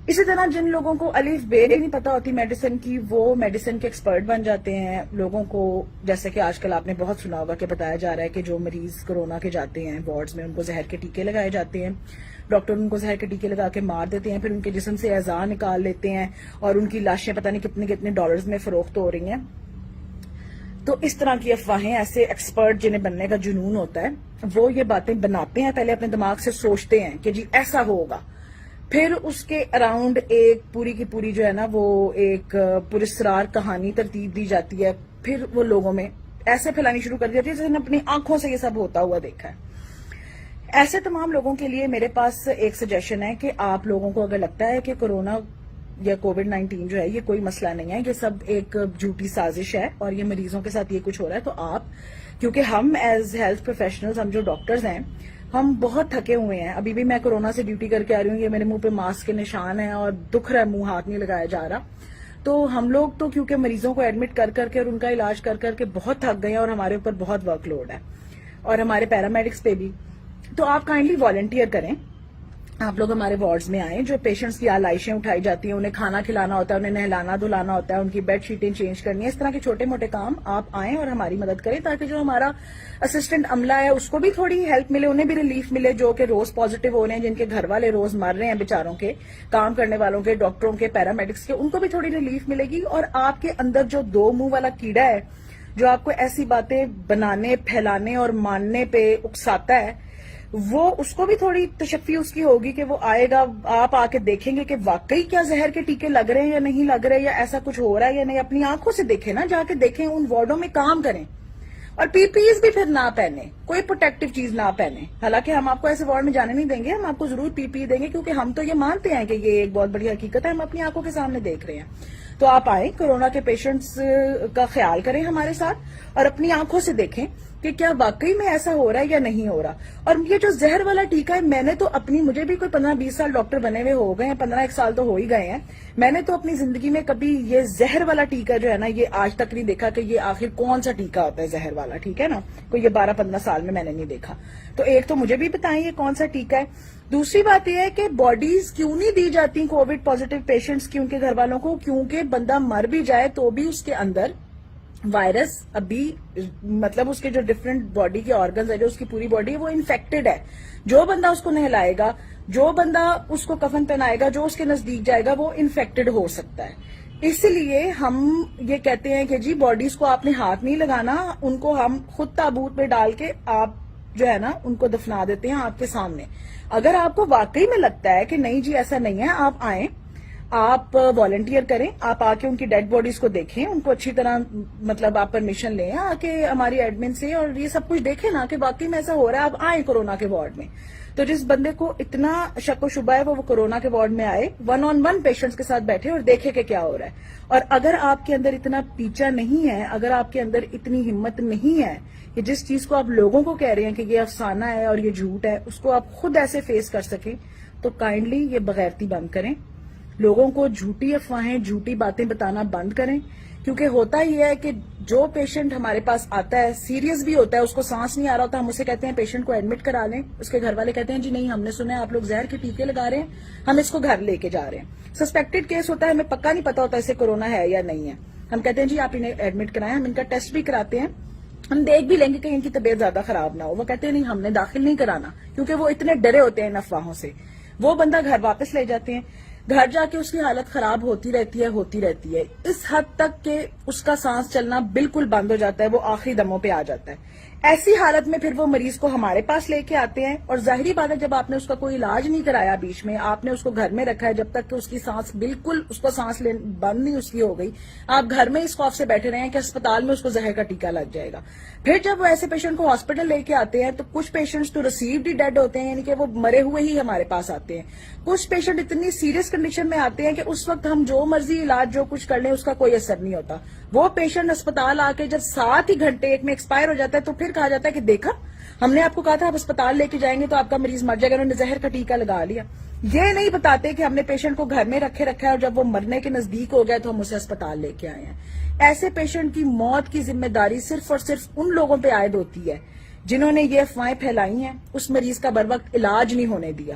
اسی طرح جن لوگوں کو الف بے نہیں پتا ہوتی میڈیسن کی، وہ میڈیسن کے ایکسپرٹ بن جاتے ہیں. لوگوں کو جیسے کہ آج کل آپ نے بہت سنا ہوگا کہ بتایا جا رہا ہے کہ جو مریض کورونا کے جاتے ہیں وارڈز میں، ان کو زہر کے ٹیکے لگائے جاتے ہیں. ڈاکٹر ان کو زہر کے ٹیکے لگا کے مار دیتے ہیں، پھر ان کے جسم سے اعضاء نکال لیتے ہیں اور ان کی لاشیں پتہ نہیں کتنے کتنے ڈالرز میں فروخت ہو رہی ہیں. تو اس طرح کی افواہیں، ایسے ایکسپرٹ جنہیں بننے کا جنون ہوتا ہے وہ یہ باتیں بناتے ہیں، پہلے اپنے دماغ سے سوچتے ہیں کہ جی ایسا ہوگا، پھر اس کے اراؤنڈ ایک پوری کی پوری جو ہے نا وہ ایک پراسرار کہانی ترتیب دی جاتی ہے، پھر وہ لوگوں میں ایسے پھیلانی شروع کر دی جاتی ہے جیسے اپنی آنکھوں سے یہ سب ہوتا ہوا دیکھا ہے. ایسے تمام لوگوں کے لیے میرے پاس ایک سجیشن ہے کہ آپ لوگوں کو اگر لگتا ہے کہ کورونا یا کووڈ-19 جو ہے یہ کوئی مسئلہ نہیں ہے، یہ سب ایک جھوٹی سازش ہے اور یہ مریضوں کے ساتھ یہ کچھ ہو رہا ہے، تو آپ، کیونکہ ہم ایز ہیلتھ پروفیشنلز، ہم جو ڈاکٹرز ہیں، ہم بہت تھکے ہوئے ہیں. ابھی بھی میں کورونا سے ڈیوٹی کر کے آ رہی ہوں، یہ میرے منہ پہ ماسک کے نشان ہیں اور دکھ رہا ہے، منہ ہاتھ نہیں لگایا جا رہا. تو ہم لوگ تو کیونکہ مریضوں کو ایڈمٹ کر کر کے اور ان کا علاج کر کر کے بہت تھک گئے ہیں اور ہمارے اوپر بہت ورک لوڈ ہے اور ہمارے پیرامیڈکس پہ بھی. تو آپ کائنڈلی والنٹیئر کریں، آپ لوگ ہمارے وارڈز میں آئیں. جو پیشنٹس کی آلائشیں اٹھائی جاتی ہیں، انہیں کھانا کھلانا ہوتا ہے، انہیں نہلانا دھلانا ہوتا ہے، ان کی بیڈ شیٹیں چینج کرنی ہے، اس طرح کے چھوٹے موٹے کام آپ آئیں اور ہماری مدد کریں تاکہ جو ہمارا اسسٹنٹ عملہ ہے اس کو بھی تھوڑی ہیلپ ملے، انہیں بھی ریلیف ملے، جو کہ روز پازیٹیو ہو رہے ہیں، جن کے گھر والے روز مر رہے ہیں بیچاروں کے، کام کرنے والوں کے، ڈاکٹروں کے، پیرامیڈکس کے، ان کو بھی تھوڑی ریلیف ملے گی. اور آپ کے اندر جو دو منہ والا کیڑا ہے جو آپ کو ایسی باتیں بنانے، پھیلانے اور ماننے پہ اکساتا ہے، وہ اس کو بھی تھوڑی تشفی اس کی ہوگی کہ وہ آئے گا. آپ آ کے دیکھیں گے کہ واقعی کیا زہر کے ٹیکے لگ رہے ہیں یا نہیں لگ رہے، یا ایسا کچھ ہو رہا ہے یا نہیں. اپنی آنکھوں سے دیکھیں نا، جا کے دیکھیں، ان وارڈوں میں کام کریں اور پی پی ایز بھی پھر نہ پہنے، کوئی پروٹیکٹیو چیز نہ پہنے. حالانکہ ہم آپ کو ایسے وارڈ میں جانے نہیں دیں گے، ہم آپ کو ضرور پی پی دیں گے کیونکہ ہم تو یہ مانتے ہیں کہ یہ ایک بہت بڑی حقیقت ہے، ہم اپنی آنکھوں کے سامنے دیکھ رہے ہیں. تو آپ آئیں، کورونا کے پیشنٹس کا خیال کریں ہمارے ساتھ اور اپنی آنکھوں سے دیکھیں کہ کیا واقعی میں ایسا ہو رہا ہے یا نہیں ہو رہا. اور یہ جو زہر والا ٹیکہ ہے، میں نے تو مجھے بھی کوئی 15-20 سال ڈاکٹر بنے ہوئے ہو گئے ہیں، 15 سال تو ہو ہی گئے ہیں. میں نے تو اپنی زندگی میں کبھی یہ زہر والا ٹیکہ جو ہے نا، یہ آج تک نہیں دیکھا کہ یہ آخر کون سا ٹیکہ ہوتا ہے زہر والا. ٹھیک ہے نا، کوئی یہ 12-15 سال میں نے نہیں دیکھا. تو ایک تو مجھے بھی بتائیں یہ کون سا ٹیکہ ہے. دوسری بات یہ ہے کہ باڈیز کیوں نہیں دی جاتی کووڈ پازیٹیو پیشنٹس کی ان کے گھر والوں کو، کیونکہ بندہ مر بھی جائے تو بھی اس کے اندر وائرس ابھی، مطلب اس کے جو ڈفرنٹ باڈی کے آرگنز ہے، جو اس کی پوری باڈی ہے، وہ انفیکٹڈ ہے. جو بندہ اس کو نہلائے گا، جو بندہ اس کو کفن پہنائے گا، جو اس کے نزدیک جائے گا، وہ انفیکٹڈ ہو سکتا ہے. اس لیے ہم یہ کہتے ہیں کہ جی باڈیز کو آپ نے ہاتھ نہیں لگانا، ان کو ہم خود تابوت میں ڈال کے آپ جو ہے نا ان کو دفنا دیتے ہیں آپ کے سامنے. اگر آپ کو واقعی میں لگتا ہے کہ نہیں جی ایسا نہیں ہے، آپ آئیں، آپ والنٹیئر کریں، آپ آ کے ان کی ڈیڈ باڈیز کو دیکھیں، ان کو اچھی طرح، مطلب آپ پرمیشن لیں آ کے ہماری ایڈمن سے، اور یہ سب کچھ دیکھیں نا کہ واقعی میں ایسا ہو رہا ہے. آپ آئیں کورونا کے وارڈ میں. تو جس بندے کو اتنا شک و شبہ ہے وہ کورونا کے وارڈ میں آئے، 1-on-1 پیشنٹس کے ساتھ بیٹھے اور دیکھے کہ کیا ہو رہا ہے. اور اگر آپ کے اندر اتنا پیچا نہیں ہے، اگر آپ کے اندر اتنی ہمت نہیں ہے کہ جس چیز کو آپ لوگوں کو کہہ رہے ہیں کہ یہ افسانہ ہے اور یہ جھوٹ ہے، اس کو آپ خود ایسے فیس کر سکیں، تو کائنڈلی یہ بغیرتی بند کریں. لوگوں کو جھوٹی افواہیں، جھوٹی باتیں بتانا بند کریں. کیونکہ ہوتا یہ ہے کہ جو پیشنٹ ہمارے پاس آتا ہے سیریس بھی ہوتا ہے، اس کو سانس نہیں آ رہا ہوتا، ہم اسے کہتے ہیں پیشنٹ کو ایڈمٹ کرا لیں. اس کے گھر والے کہتے ہیں جی نہیں، ہم نے سنا ہے آپ لوگ زہر کے ٹیکے لگا رہے ہیں، ہم اس کو گھر لے کے جا رہے ہیں. سسپیکٹڈ کیس ہوتا ہے، ہمیں پکا نہیں پتا ہوتا اسے کورونا ہے یا نہیں ہے. ہم کہتے ہیں جی آپ انہیں ایڈمٹ کرائیں، ہم ان کا ٹیسٹ بھی کراتے ہیں، ہم دیکھ بھی لیں گے کہ ان کی طبیعت زیادہ خراب نہ ہو. وہ کہتے ہیں نہیں، ہم نے داخل نہیں کرانا، کیونکہ وہ اتنے ڈرے ہوتے ہیں ان افواہوں سے. وہ بندہ گھر واپس لے جاتے ہیں، گھر جا کے اس کی حالت خراب ہوتی رہتی ہے اس حد تک کہ اس کا سانس چلنا بالکل بند ہو جاتا ہے، وہ آخری دموں پہ آ جاتا ہے. ایسی حالت میں پھر وہ مریض کو ہمارے پاس لے کے آتے ہیں، اور ظاہری بات ہے جب آپ نے اس کا کوئی علاج نہیں کرایا، بیچ میں آپ نے اس کو گھر میں رکھا ہے جب تک کہ اس کی سانس بالکل، اس کو سانس بند نہیں اس کی ہو گئی، آپ گھر میں اس خوف سے بیٹھے رہے ہیں کہ اسپتال میں اس کو زہر کا ٹیکہ لگ جائے گا. پھر جب وہ ایسے پیشنٹ کو ہاسپٹل لے کے آتے ہیں تو کچھ پیشنٹس تو ریسیوڈ ہی ڈیڈ ہوتے ہیں، یعنی کہ وہ مرے ہوئے ہی ہمارے پاس آتے ہیں. کچھ پیشنٹ اتنی سیریس کنڈیشن میں آتے ہیں کہ اس وقت ہم جو مرضی علاج جو کچھ کر لیں اس کا کوئی اثر نہیں ہوتا. وہ پیشنٹ اسپتال آ کے جب 7 ہی گھنٹے ایک میں ایکسپائر ہو جاتا ہے تو پھر کہا جاتا ہے کہ دیکھا ہم نے آپ کو کہا تھا آپ اسپتال لے کے جائیں گے تو آپ کا مریض مر جائے گا، انہوں نے زہر کا ٹیکہ لگا لیا. یہ نہیں بتاتے کہ ہم نے پیشنٹ کو گھر میں رکھا ہے اور جب وہ مرنے کے نزدیک ہو گیا تو ہم اسے اسپتال لے کے آئے ہیں. ایسے پیشنٹ کی موت کی ذمہ داری صرف اور صرف ان لوگوں پہ عائد ہوتی ہے جنہوں نے یہ افواہیں پھیلائی ہیں، اس مریض کا بر وقت علاج نہیں ہونے دیا.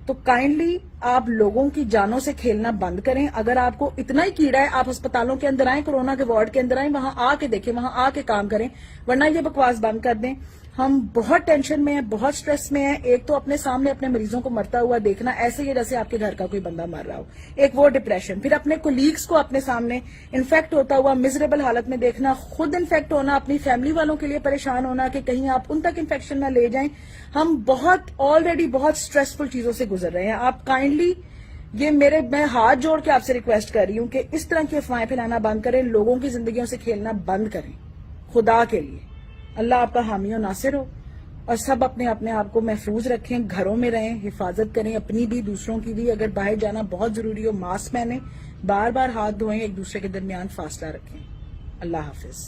تو کائنڈلی آپ لوگوں کی جانوں سے کھیلنا بند کریں. اگر آپ کو اتنا ہی کیڑا ہے آپ ہسپتالوں کے اندر آئیں, کورونا کے وارڈ کے اندر آئیں, وہاں آ کے دیکھیں, وہاں آ کے کام کریں, ورنہ یہ بکواس بند کر دیں. ہم بہت ٹینشن میں ہیں, بہت سٹریس میں ہیں. ایک تو اپنے سامنے اپنے مریضوں کو مرتا ہوا دیکھنا, ایسے ہی جیسے آپ کے گھر کا کوئی بندہ مر رہا ہو, ایک وہ ڈپریشن. پھر اپنے کولیگز کو اپنے سامنے انفیکٹ ہوتا ہوا مزریبل حالت میں دیکھنا, خود انفیکٹ ہونا, اپنی فیملی والوں کے لیے پریشان ہونا کہ کہیں آپ ان تک انفیکشن نہ لے جائیں. ہم آلریڈی بہت سٹریسفل چیزوں سے گزر رہے ہیں. آپ کائنڈلی میں ہاتھ جوڑ کے آپ سے ریکویسٹ کر رہی ہوں کہ اس طرح کی افواہیں پھیلانا بند کریں, لوگوں کی زندگیوں سے کھیلنا بند کریں, خدا کے لیے. اللہ آپ کا حامی و ناصر ہو, اور سب اپنے آپ کو محفوظ رکھیں, گھروں میں رہیں, حفاظت کریں اپنی بھی دوسروں کی بھی. اگر باہر جانا بہت ضروری ہو ماسک پہنیں, بار بار ہاتھ دھوئیں, ایک دوسرے کے درمیان فاصلہ رکھیں. اللہ حافظ.